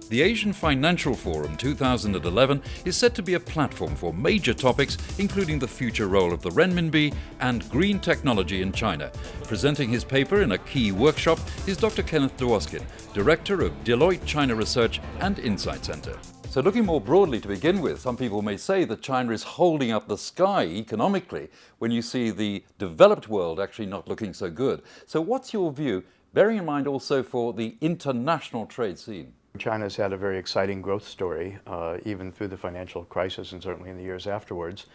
The Asian Financial Forum 2011 is set to be a platform for major topics, including the future role of the renminbi and green technology in China. Presenting his paper in a key workshop is Dr. Kenneth Dwoskin, Director of Deloitte China Research and Insight Center. So looking more broadly to begin with, some people may say that China is holding up the sky economically when you see the developed world actually not looking so good. So what's your view, bearing in mind also for the international trade scene? China's had a very exciting growth story, even through the financial crisis and certainly in the years afterwards.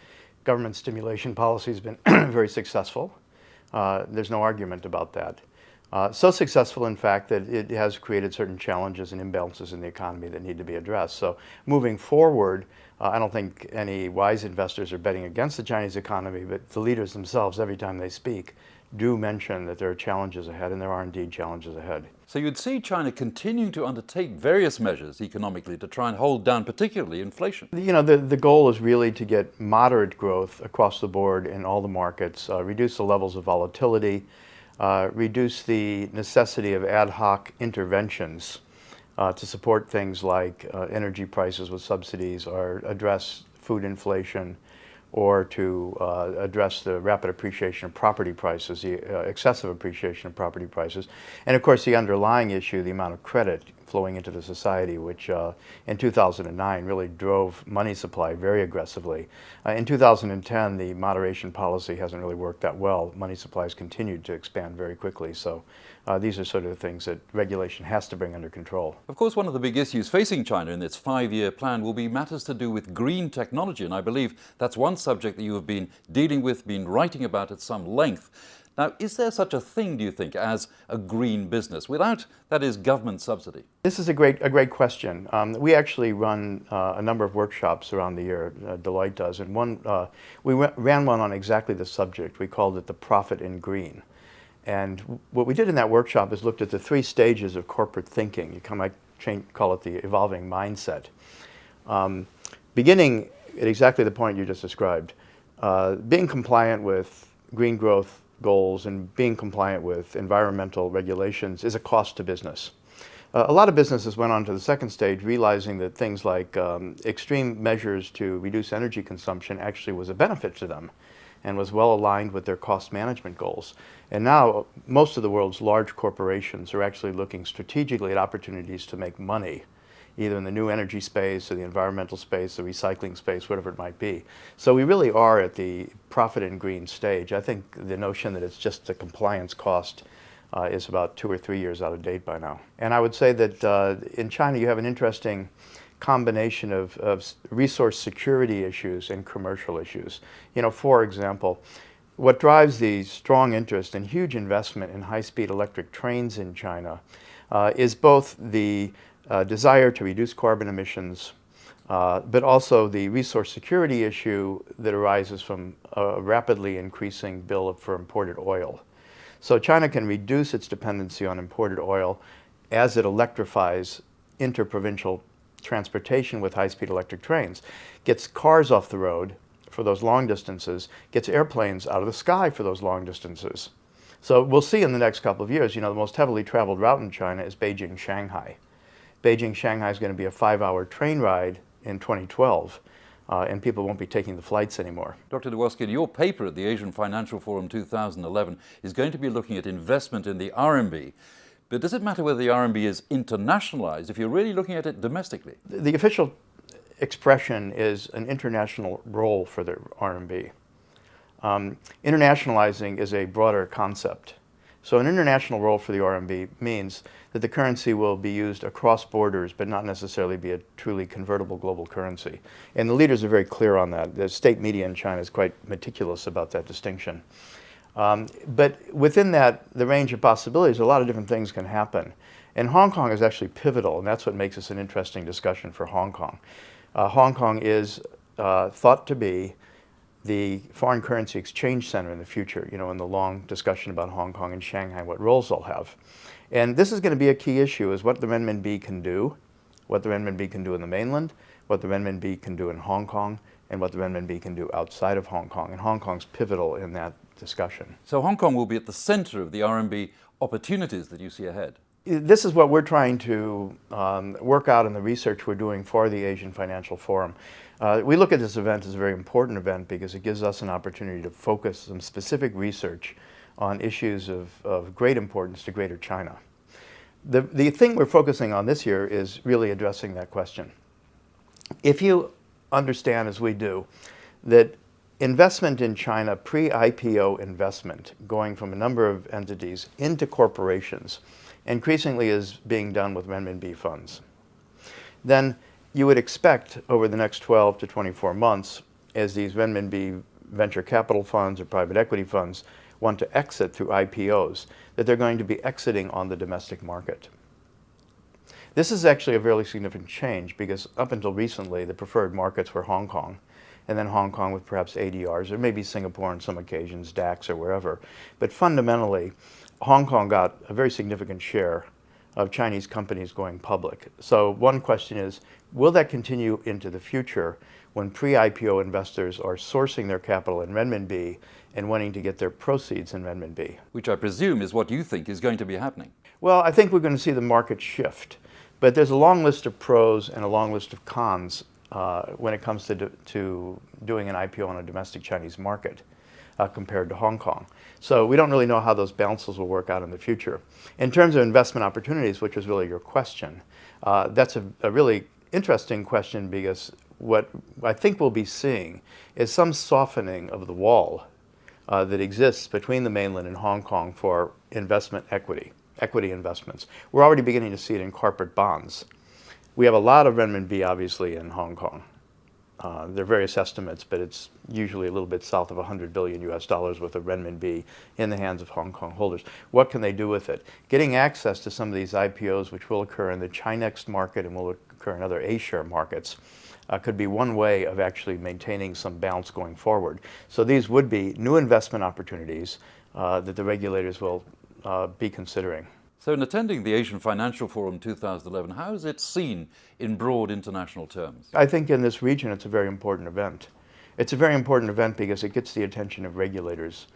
Government stimulation policy has been very successful. There's no argument about that. So successful, in fact, that it has created certain challenges and imbalances in the economy that need to be addressed. So moving forward, I don't think any wise investors are betting against the Chinese economy, but the leaders themselves, every time they speak, do mention that there are challenges ahead, and there are indeed challenges ahead. So you'd see China continuing to undertake various measures economically to try and hold down particularly inflation. You know, the goal is really to get moderate growth across the board in all the markets, reduce the levels of volatility, reduce the necessity of ad hoc interventions to support things like energy prices with subsidies, or address food inflation, or to address the rapid appreciation of property prices, the excessive appreciation of property prices. And of course the underlying issue, the amount of credit flowing into the society, which in 2009 really drove money supply very aggressively. In 2010, the moderation policy hasn't really worked that well. Money supplies continued to expand very quickly. So these are sort of the things that regulation has to bring under control. Of course, one of the big issues facing China in its 5-year plan will be matters to do with green technology. And I believe that's one subject that you have been dealing with, been writing about at some length. Now, is there such a thing, do you think, as a green business without, that is, government subsidy? This is a great question. We actually run a number of workshops around the year, Deloitte does, and we ran one on exactly the subject. We called it the profit in green. And what we did in that workshop is looked at the 3 stages of corporate thinking. You might call it the evolving mindset. Beginning at exactly the point you just described, being compliant with green growth goals and being compliant with environmental regulations is a cost to business. A lot of businesses went on to the second stage realizing that things like extreme measures to reduce energy consumption actually was a benefit to them and was well aligned with their cost management goals. And now most of the world's large corporations are actually looking strategically at opportunities to make money, either in the new energy space or the environmental space, the recycling space, whatever it might be. So we really are at the profit in green stage. I think the notion that it's just a compliance cost is about 2 or 3 years out of date by now. And I would say that in China you have an interesting combination of resource security issues and commercial issues. You know, for example, what drives the strong interest and huge investment in high-speed electric trains in China is both the desire to reduce carbon emissions, but also the resource security issue that arises from a rapidly increasing bill for imported oil. So China can reduce its dependency on imported oil as it electrifies interprovincial transportation with high-speed electric trains, gets cars off the road for those long distances, gets airplanes out of the sky for those long distances. So we'll see in the next couple of years, you know, the most heavily traveled route in China is Beijing-Shanghai. Beijing-Shanghai is going to be a 5-hour train ride in 2012, and people won't be taking the flights anymore. Dr. Dwoskin, your paper at the Asian Financial Forum 2011 is going to be looking at investment in the RMB. But does it matter whether the RMB is internationalized if you're really looking at it domestically? The official expression is an international role for the RMB. Internationalizing is a broader concept. So an international role for the RMB means that the currency will be used across borders, but not necessarily be a truly convertible global currency. And the leaders are very clear on that. The state media in China is quite meticulous about that distinction. But within that, the range of possibilities, a lot of different things can happen. And Hong Kong is actually pivotal, and that's what makes this an interesting discussion for Hong Kong. Hong Kong is thought to be the foreign currency exchange center in the future, you know, in the long discussion about Hong Kong and Shanghai, what roles they'll have. And this is going to be a key issue, is what the renminbi can do, what the renminbi can do in the mainland, what the renminbi can do in Hong Kong, and what the renminbi can do outside of Hong Kong. And Hong Kong's pivotal in that discussion. So Hong Kong will be at the center of the RMB opportunities that you see ahead? This is what we're trying to work out in the research we're doing for the Asian Financial Forum. We look at this event as a very important event because it gives us an opportunity to focus some specific research on issues of great importance to Greater China. The thing we're focusing on this year is really addressing that question. If you understand, as we do, that investment in China, pre-IPO investment, going from a number of entities into corporations, increasingly is being done with renminbi funds, then you would expect over the next 12 to 24 months, as these renminbi venture capital funds or private equity funds want to exit through IPOs, that they're going to be exiting on the domestic market. This is actually a very significant change because up until recently, the preferred markets were Hong Kong, and then Hong Kong with perhaps ADRs, or maybe Singapore on some occasions, DAX or wherever. But fundamentally, Hong Kong got a very significant share of Chinese companies going public. So one question is, will that continue into the future when pre-IPO investors are sourcing their capital in renminbi and wanting to get their proceeds in renminbi? Which I presume is what you think is going to be happening. Well, I think we're going to see the market shift. But there's a long list of pros and a long list of cons when it comes to doing an IPO on a domestic Chinese market compared to Hong Kong. So we don't really know how those balances will work out in the future. In terms of investment opportunities, which was really your question, that's a really interesting question because what I think we'll be seeing is some softening of the wall that exists between the mainland and Hong Kong for investment equity investments. We're already beginning to see it in corporate bonds. We have a lot of renminbi, obviously, in Hong Kong. There are various estimates, but it's usually a little bit south of $100 billion worth of renminbi in the hands of Hong Kong holders. What can they do with it? Getting access to some of these IPOs, which will occur in the Chinex market and will occur in other A-share markets, could be one way of actually maintaining some balance going forward. So these would be new investment opportunities that the regulators will be considering. So in attending the Asian Financial Forum 2011, how is it seen in broad international terms? I think in this region it's a very important event. It's a very important event because it gets the attention of regulators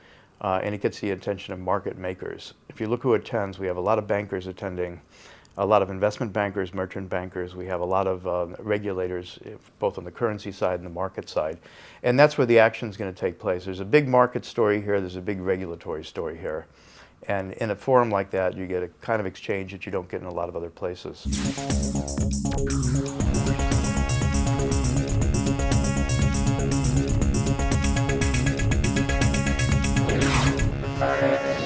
and it gets the attention of market makers. If you look who attends, we have a lot of bankers attending, a lot of investment bankers, merchant bankers. We have a lot of regulators, both on the currency side and the market side. And that's where the action is going to take place. There's a big market story here. There's a big regulatory story here. And in a forum like that, you get a kind of exchange that you don't get in a lot of other places. All right.